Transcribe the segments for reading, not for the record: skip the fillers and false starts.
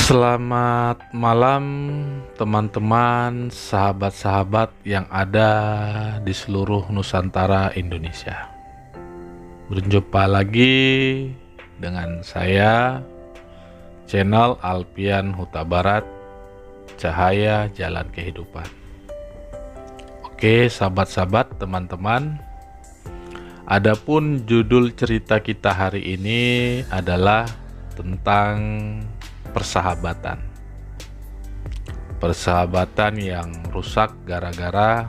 Selamat malam teman-teman, sahabat-sahabat yang ada di seluruh Nusantara Indonesia. Berjumpa lagi dengan saya, channel Alpian Huta Barat, Cahaya Jalan Kehidupan. Oke, sahabat-sahabat, teman-teman, adapun judul cerita kita hari ini adalah tentang persahabatan yang rusak gara-gara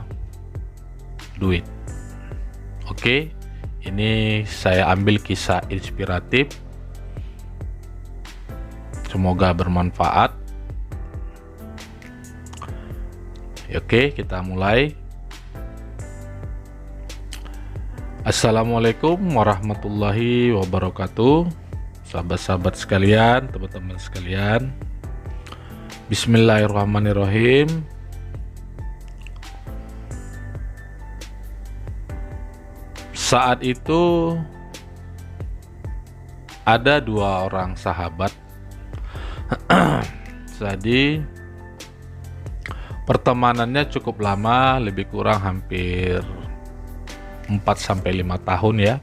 duit. Oke, ini saya ambil kisah inspiratif, semoga bermanfaat. Oke, kita mulai. Assalamualaikum warahmatullahi wabarakatuh. Sahabat-sahabat sekalian, teman-teman sekalian, bismillahirrahmanirrahim. Saat itu ada dua orang sahabat. Jadi pertemanannya cukup lama, lebih kurang hampir 4-5 tahun ya.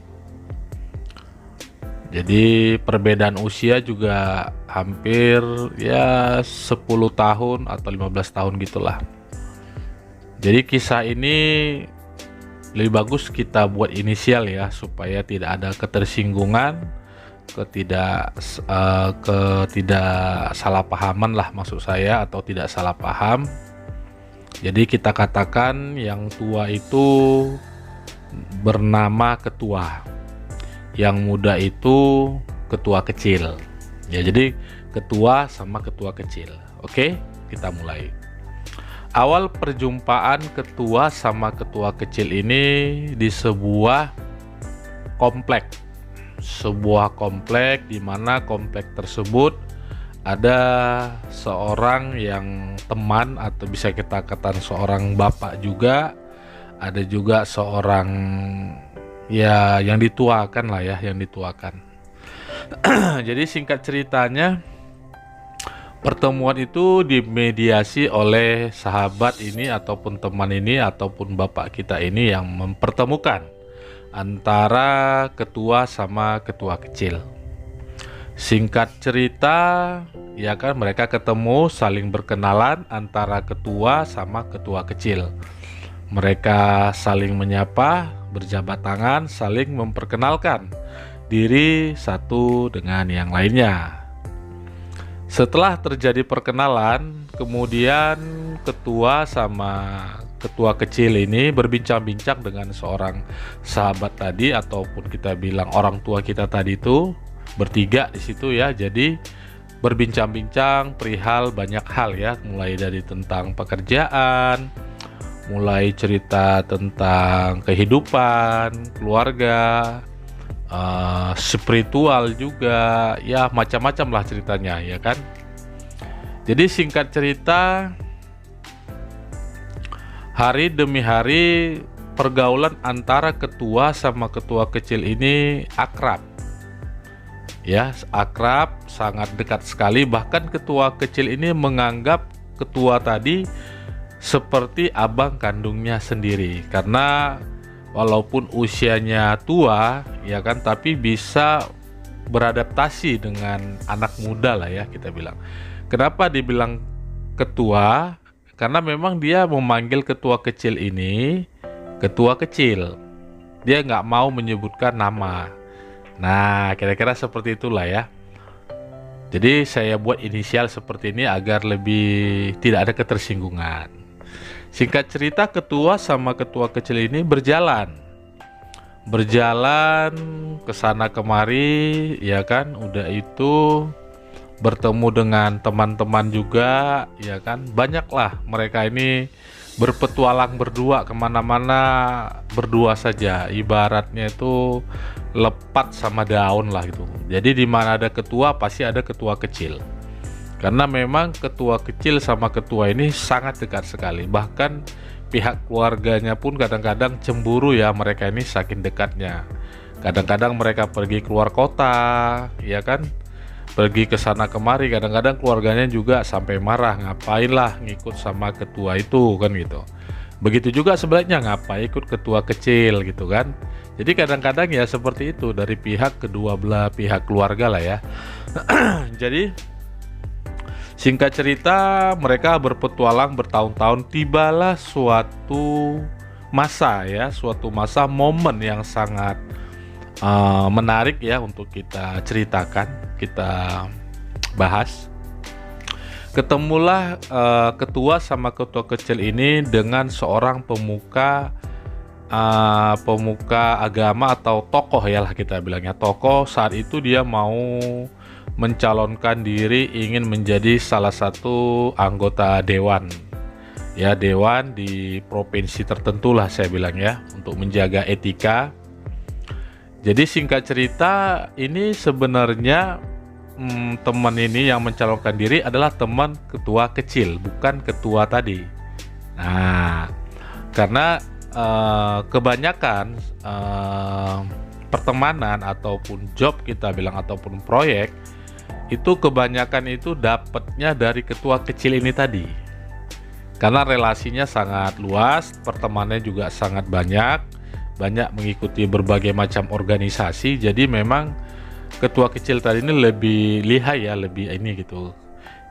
Jadi perbedaan usia juga hampir ya 10 tahun atau 15 tahun gitulah. Jadi kisah ini lebih bagus kita buat inisial ya, supaya tidak ada ketersinggungan, ketidaksalahpahaman lah maksud saya, atau tidak salah paham. Jadi kita katakan yang tua itu bernama ketua, yang muda itu ketua kecil ya. Jadi ketua sama ketua kecil. Oke, kita mulai. Awal perjumpaan ketua sama ketua kecil ini di sebuah komplek di mana komplek tersebut ada seorang yang teman, atau bisa kita katakan seorang bapak juga, ada juga seorang ya yang dituakan lah ya, yang dituakan. Jadi singkat ceritanya, pertemuan itu dimediasi oleh sahabat ini ataupun teman ini ataupun bapak kita ini yang mempertemukan antara ketua sama ketua kecil. Singkat cerita ya kan, mereka ketemu, saling berkenalan antara ketua sama ketua kecil. Mereka saling menyapa, berjabat tangan, saling memperkenalkan diri satu dengan yang lainnya. Setelah terjadi perkenalan, kemudian ketua sama ketua kecil ini berbincang-bincang dengan seorang sahabat tadi, ataupun kita bilang orang tua kita tadi itu, bertiga di situ ya. Jadi berbincang-bincang perihal banyak hal ya, mulai dari tentang pekerjaan, mulai cerita tentang kehidupan, keluarga, spiritual juga, ya macam-macam lah ceritanya ya kan. Jadi singkat cerita, hari demi hari pergaulan antara ketua sama ketua kecil ini akrab. Ya, akrab, sangat dekat sekali. Bahkan ketua kecil ini menganggap ketua tadi seperti abang kandungnya sendiri, karena walaupun usianya tua ya kan, tapi bisa beradaptasi dengan anak muda lah ya kita bilang. Kenapa dibilang ketua? Karena memang dia memanggil ketua kecil ini ketua kecil, dia nggak mau menyebutkan nama. Nah, kira-kira seperti itulah ya. Jadi saya buat inisial seperti ini agar lebih tidak ada ketersinggungan. Singkat cerita, ketua sama ketua kecil ini berjalan ke sana kemari ya kan. Udah itu bertemu dengan teman-teman juga ya kan. Banyaklah mereka ini berpetualang berdua, kemana-mana berdua saja. Ibaratnya itu lepat sama daun lah gitu. Jadi di mana ada ketua pasti ada ketua kecil. Karena memang ketua kecil sama ketua ini sangat dekat sekali. Bahkan pihak keluarganya pun kadang-kadang cemburu ya, mereka ini saking dekatnya. Kadang-kadang mereka pergi keluar kota, ya kan, pergi ke sana kemari, kadang-kadang keluarganya juga sampai marah, ngapain lah ngikut sama ketua itu kan gitu. Begitu juga sebaliknya, ngapain ikut ketua kecil gitu kan. Jadi kadang-kadang ya seperti itu dari pihak kedua belah pihak keluarga lah ya. Jadi singkat cerita, mereka berpetualang bertahun-tahun, tibalah suatu masa momen yang sangat menarik ya untuk kita ceritakan, kita bahas. Ketemulah ketua sama ketua kecil ini dengan seorang pemuka agama atau tokoh ya lah kita bilangnya. Tokoh saat itu dia mau mencalonkan diri ingin menjadi salah satu anggota dewan. Ya, dewan di provinsi tertentu lah saya bilang ya, untuk menjaga etika. Jadi singkat cerita, ini sebenarnya teman ini yang mencalonkan diri adalah teman ketua kecil, bukan ketua tadi. Nah, karena kebanyakan pertemanan ataupun job kita bilang ataupun proyek itu kebanyakan itu dapatnya dari ketua kecil ini tadi. Karena relasinya sangat luas, pertemanannya juga sangat banyak mengikuti berbagai macam organisasi. Jadi memang ketua kecil tadi ini lebih lihai ya, lebih ini gitu.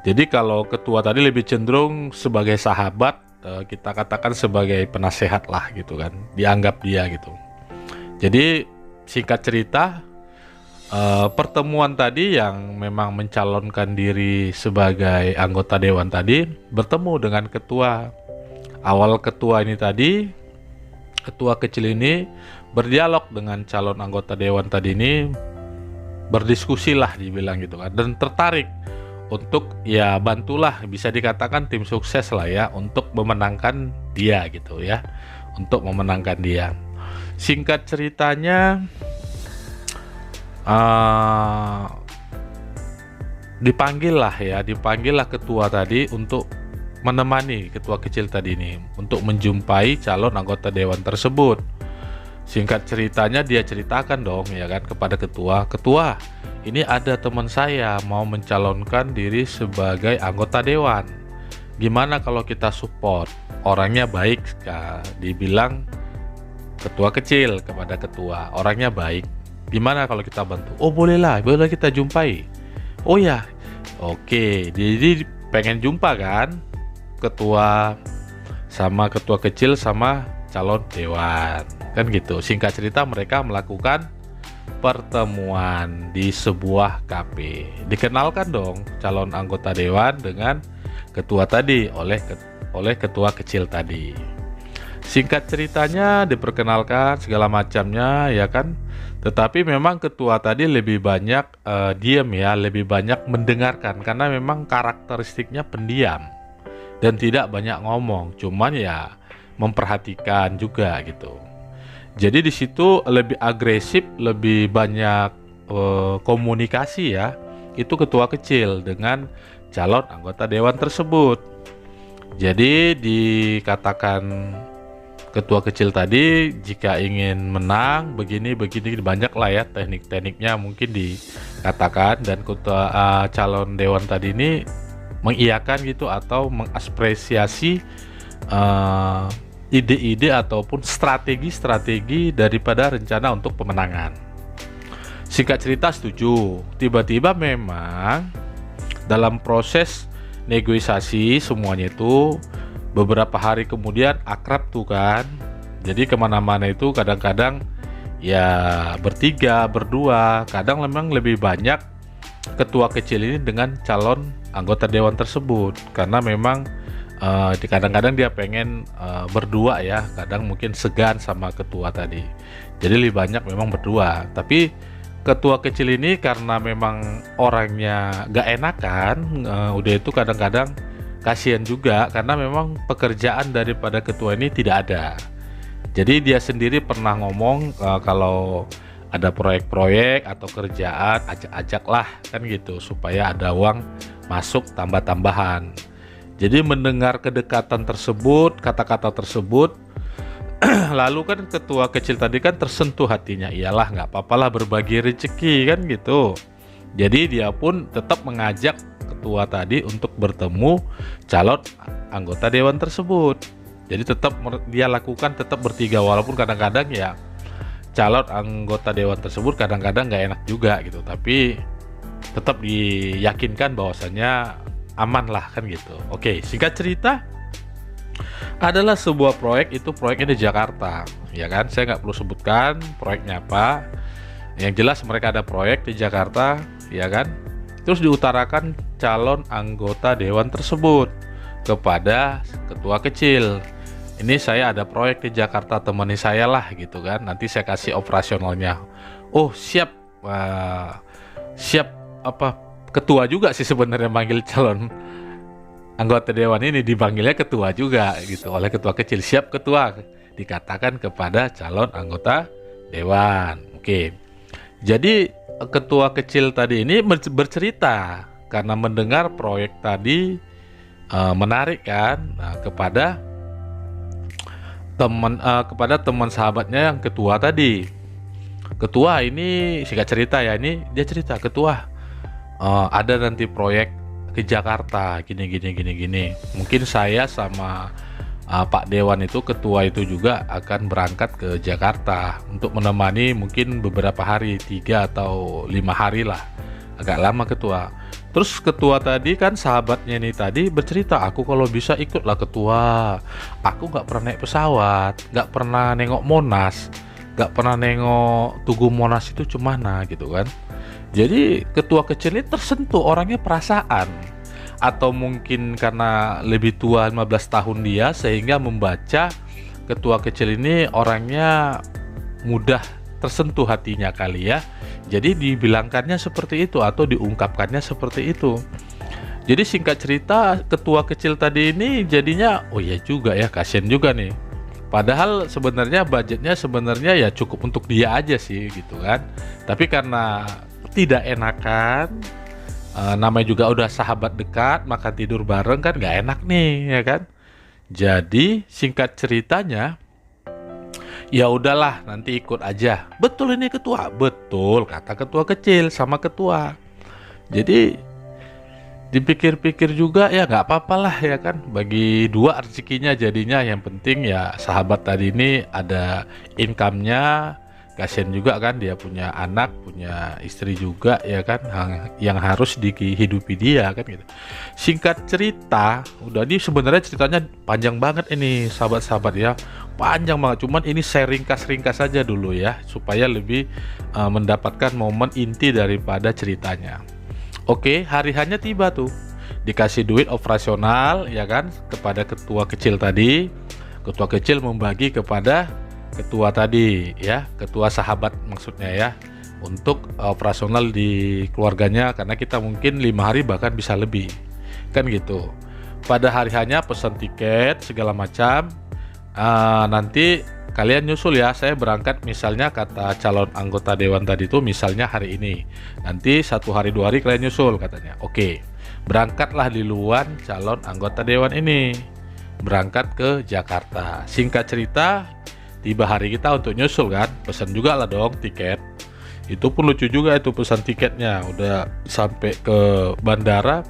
Jadi kalau ketua tadi lebih cenderung sebagai sahabat, kita katakan sebagai penasehat lah gitu kan, dianggap dia gitu. Jadi singkat cerita, pertemuan tadi yang memang mencalonkan diri sebagai anggota dewan tadi bertemu dengan ketua. Awal ketua ini tadi, ketua kecil ini berdialog dengan calon anggota dewan tadi ini, berdiskusi lah dibilang gitu kan, dan tertarik untuk ya bantulah, bisa dikatakan tim sukses lah ya untuk memenangkan dia gitu ya, untuk memenangkan dia. Singkat ceritanya, dipanggillah ketua tadi untuk menemani ketua kecil tadi ini untuk menjumpai calon anggota dewan tersebut. Singkat ceritanya dia ceritakan dong ya kan kepada ketua, ini ada teman saya mau mencalonkan diri sebagai anggota dewan. Gimana kalau kita support? Orangnya baik, dibilang ketua kecil kepada ketua, orangnya baik. Gimana kalau kita bantu? Oh boleh kita jumpai. Oh ya, oke. Jadi pengen jumpa kan? Ketua sama ketua kecil sama calon dewan kan gitu. Singkat cerita mereka melakukan pertemuan di sebuah kafe. Dikenalkan dong calon anggota dewan dengan ketua tadi oleh ketua kecil tadi. Singkat ceritanya diperkenalkan segala macamnya ya kan. Tetapi memang ketua tadi lebih banyak diam ya, lebih banyak mendengarkan karena memang karakteristiknya pendiam dan tidak banyak ngomong, cuman ya memperhatikan juga gitu. Jadi di situ lebih agresif, lebih banyak komunikasi ya. Itu ketua kecil dengan calon anggota dewan tersebut. Jadi dikatakan ketua kecil tadi jika ingin menang begini banyak lah ya teknik-tekniknya mungkin dikatakan, dan ketua calon dewan tadi ini mengiyakan gitu atau mengapresiasi ide-ide ataupun strategi daripada rencana untuk pemenangan. Singkat cerita setuju. Tiba-tiba memang dalam proses negosiasi semuanya itu beberapa hari kemudian akrab tuh kan. Jadi kemana-mana itu kadang-kadang ya bertiga, berdua, kadang memang lebih banyak ketua kecil ini dengan calon anggota dewan tersebut, karena memang kadang-kadang dia pengen berdua ya, kadang mungkin segan sama ketua tadi, jadi lebih banyak memang berdua. Tapi ketua kecil ini karena memang orangnya gak enakan, udah itu kadang-kadang kasihan juga karena memang pekerjaan daripada ketua ini tidak ada. Jadi dia sendiri pernah ngomong kalau ada proyek-proyek atau kerjaan ajak-ajak lah kan gitu supaya ada uang masuk tambah-tambahan. Jadi mendengar kedekatan tersebut, kata-kata tersebut, lalu kan ketua kecil tadi kan tersentuh hatinya, iyalah nggak apa-apalah berbagi rezeki kan gitu. Jadi dia pun tetap mengajak ketua tadi untuk bertemu calon anggota dewan tersebut. Jadi tetap dia lakukan tetap bertiga, walaupun kadang-kadang ya calon anggota dewan tersebut kadang-kadang nggak enak juga gitu, tapi tetap diyakinkan bahwasannya aman lah kan gitu. Oke, singkat cerita adalah sebuah proyek, itu proyeknya di Jakarta ya kan, saya nggak perlu sebutkan proyeknya apa, yang jelas mereka ada proyek di Jakarta ya kan. Terus diutarakan calon anggota dewan tersebut kepada ketua kecil, ini saya ada proyek di Jakarta, temani saya lah gitu kan, nanti saya kasih operasionalnya. Oh siap, siap. Apa ketua juga sih sebenarnya manggil calon anggota dewan ini, dipanggilnya ketua juga gitu oleh ketua kecil. Siap ketua, dikatakan kepada calon anggota dewan. Oke, jadi ketua kecil tadi ini bercerita karena mendengar proyek tadi menarik kan, kepada teman sahabatnya yang ketua tadi. Ketua ini singkat cerita ya, ini dia cerita, ketua ada nanti proyek ke Jakarta gini. Mungkin saya sama Pak Dewan itu, ketua itu juga akan berangkat ke Jakarta untuk menemani mungkin beberapa hari, 3 atau 5 hari lah, agak lama ketua. Terus ketua tadi kan sahabatnya ini tadi bercerita, aku kalau bisa ikutlah ketua, aku nggak pernah naik pesawat, nggak pernah nengok Monas, nggak pernah nengok Tugu Monas itu cemana gitu kan. Jadi ketua kecil ini tersentuh, orangnya perasaan, atau mungkin karena lebih tua 15 tahun dia, sehingga membaca ketua kecil ini orangnya mudah tersentuh hatinya kali ya. Jadi dibilangkannya seperti itu atau diungkapkannya seperti itu. Jadi singkat cerita, ketua kecil tadi ini jadinya, oh ya juga ya, kasian juga nih. Padahal sebenarnya budgetnya sebenarnya ya cukup untuk dia aja sih gitu kan. Tapi karena tidak enakan, namanya juga udah sahabat dekat, makan tidur bareng kan gak enak nih ya kan. Jadi singkat ceritanya, ya udahlah nanti ikut aja. Betul ini ketua, betul kata ketua kecil sama ketua. Jadi dipikir-pikir juga ya nggak apa-apa lah ya kan, bagi dua rezekinya jadinya. Yang penting ya sahabat tadi ini ada income-nya. Kasian juga kan, dia punya anak, punya istri juga ya kan, yang harus dihidupi dia kan gitu. Singkat cerita, udah ini sebenarnya ceritanya panjang banget ini sahabat-sahabat ya, panjang banget. Cuman ini saya ringkas-ringkas saja dulu ya, supaya lebih mendapatkan momen inti daripada ceritanya. Oke, hari hanya tiba tuh, dikasih duit operasional ya kan kepada ketua kecil tadi. Ketua kecil membagi kepada ketua tadi ya, ketua sahabat maksudnya ya, untuk operasional di keluarganya, karena kita mungkin 5 hari bahkan bisa lebih kan gitu. Pada hari hanya pesan tiket segala macam, nanti kalian nyusul ya, saya berangkat misalnya kata calon anggota dewan tadi itu misalnya hari ini, nanti 1 hari 2 hari kalian nyusul katanya. Oke, berangkatlah duluan calon anggota dewan ini berangkat ke Jakarta. Singkat cerita, tiba hari kita untuk nyusul kan, pesan juga lah dong tiket. Itu pun lucu juga itu pesan tiketnya, udah sampai ke bandara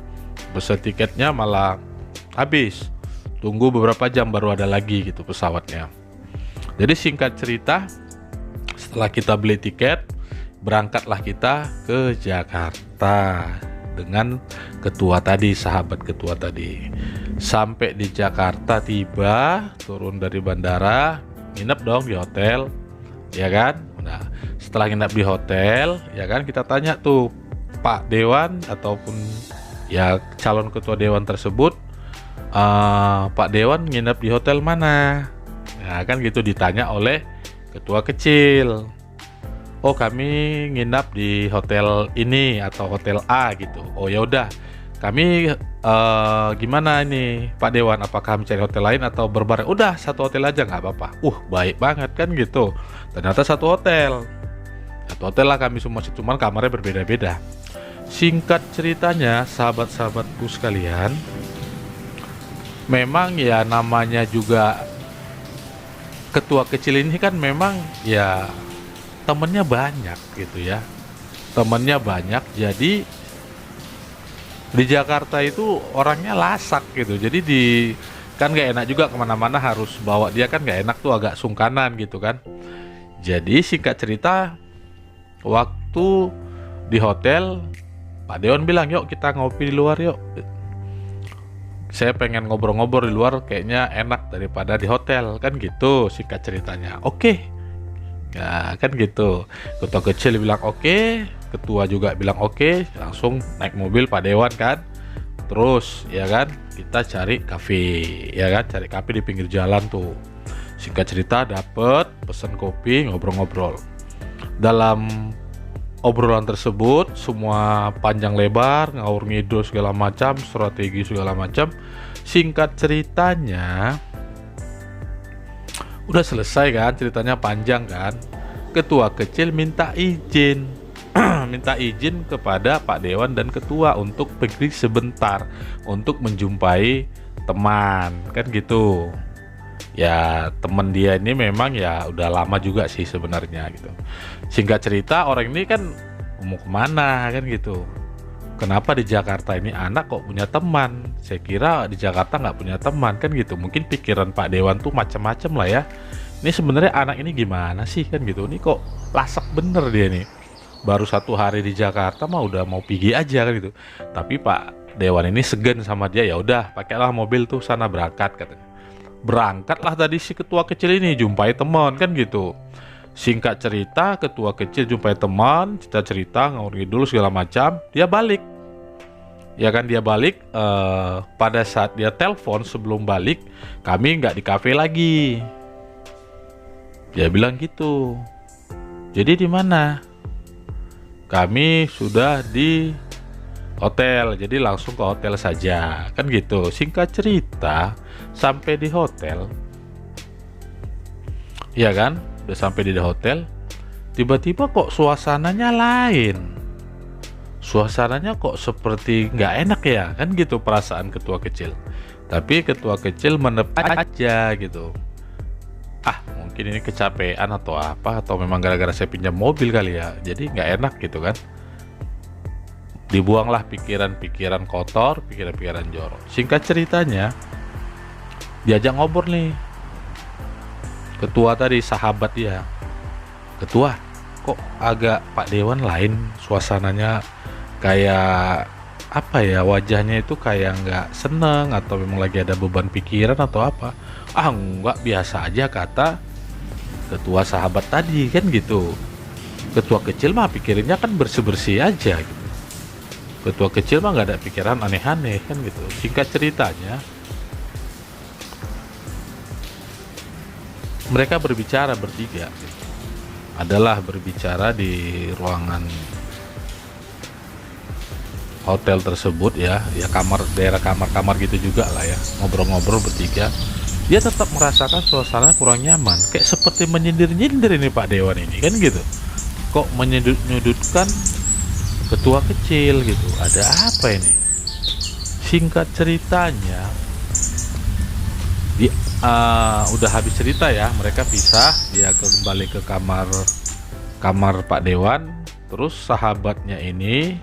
pesan tiketnya malah habis, tunggu beberapa jam baru ada lagi gitu pesawatnya. Jadi singkat cerita, setelah kita beli tiket, berangkatlah kita ke Jakarta dengan ketua tadi, sahabat ketua tadi. Sampai di Jakarta, tiba, turun dari bandara, nginep dong di hotel ya kan. Nah setelah nginep di hotel ya kan, kita tanya tuh Pak Dewan ataupun ya calon ketua dewan tersebut, Pak Dewan nginep di hotel mana ya kan gitu, ditanya oleh ketua kecil. Oh kami nginap di hotel ini atau hotel A gitu. Oh ya udah, kami gimana ini Pak Dewan, apakah mencari hotel lain atau berbareng? Udah satu hotel aja nggak apa-apa. Baik banget kan gitu. Ternyata satu hotel lah kami semua, cuman kamarnya berbeda-beda. Singkat ceritanya sahabat-sahabatku sekalian, memang ya namanya juga ketua kecil ini kan memang ya temennya banyak gitu ya. temennya banyak, jadi di Jakarta itu orangnya lasak gitu. Jadi kan nggak enak juga kemana-mana harus bawa dia, kan nggak enak tuh, agak sungkanan gitu kan. Jadi singkat cerita, waktu di hotel Pak Dewan bilang, yuk kita ngopi di luar yuk. Saya pengen ngobrol-ngobrol di luar, kayaknya enak daripada di hotel, kan gitu singkat ceritanya. Oke. Ya kan gitu. Ketua kecil bilang oke, ketua juga bilang oke, langsung naik mobil Pak Dewan kan. Terus ya kan, kita cari kafe, ya kan, cari kafe di pinggir jalan tuh. Singkat cerita dapet, pesen kopi, ngobrol-ngobrol. Dalam obrolan tersebut semua panjang lebar, ngaur ngidul segala macam, strategi segala macam. Singkat ceritanya udah selesai kan, ceritanya panjang kan. Ketua kecil minta izin minta izin kepada Pak Dewan dan ketua untuk pergi sebentar untuk menjumpai teman, kan gitu. Ya teman dia ini memang ya udah lama juga sih sebenarnya gitu. Singkat cerita, orang ini kan mau kemana kan gitu. Kenapa di Jakarta ini anak kok punya teman? Saya kira di Jakarta nggak punya teman kan gitu. Mungkin pikiran Pak Dewan tuh macam-macam lah ya. Ini sebenarnya anak ini gimana sih kan gitu. Ini kok lasak bener dia nih. Baru 1 hari di Jakarta mah udah mau pergi aja kan gitu. Tapi Pak Dewan ini segan sama dia, ya udah pakailah mobil tuh sana berangkat katanya. Berangkatlah tadi si ketua kecil ini jumpai teman kan gitu. Singkat cerita, ketua kecil jumpai teman, cerita ngawur ngidul segala macam, dia balik. Ya kan, dia balik. Pada saat dia telepon sebelum balik, kami nggak di kafe lagi. Dia bilang gitu. Jadi di mana? Kami sudah di hotel, jadi langsung ke hotel saja, kan gitu. Singkat cerita, sampai di hotel, ya kan? Udah sampai di hotel, tiba-tiba kok suasananya lain. Suasananya kok seperti nggak enak ya, kan gitu perasaan ketua kecil. Tapi ketua kecil menepis aja gitu. Mungkin ini kecapean atau apa, atau memang gara-gara saya pinjam mobil kali ya, jadi nggak enak gitu kan. Dibuanglah pikiran-pikiran kotor, pikiran-pikiran jorok. Singkat ceritanya, diajak ngobrol nih ketua tadi, sahabat dia. Ketua, kok agak Pak Dewan lain suasananya, kayak apa ya, wajahnya itu kayak nggak seneng atau memang lagi ada beban pikiran atau apa. Enggak, biasa aja, kata ketua sahabat tadi kan gitu. Ketua kecil mah pikirannya kan bersih-bersih aja gitu. Ketua kecil mah nggak ada pikiran aneh-aneh kan gitu. Singkat ceritanya, mereka berbicara bertiga gitu. Adalah berbicara di ruangan hotel tersebut ya kamar, daerah kamar-kamar gitu juga lah ya, ngobrol-ngobrol bertiga. Dia tetap merasakan suasana kurang nyaman, kayak seperti menyindir-nyindir ini Pak Dewan ini kan gitu. Kok menyudut-nyudutkan ketua kecil gitu, ada apa ini? Singkat ceritanya, udah habis cerita ya, mereka pisah, dia kembali ke kamar Pak Dewan. Terus sahabatnya ini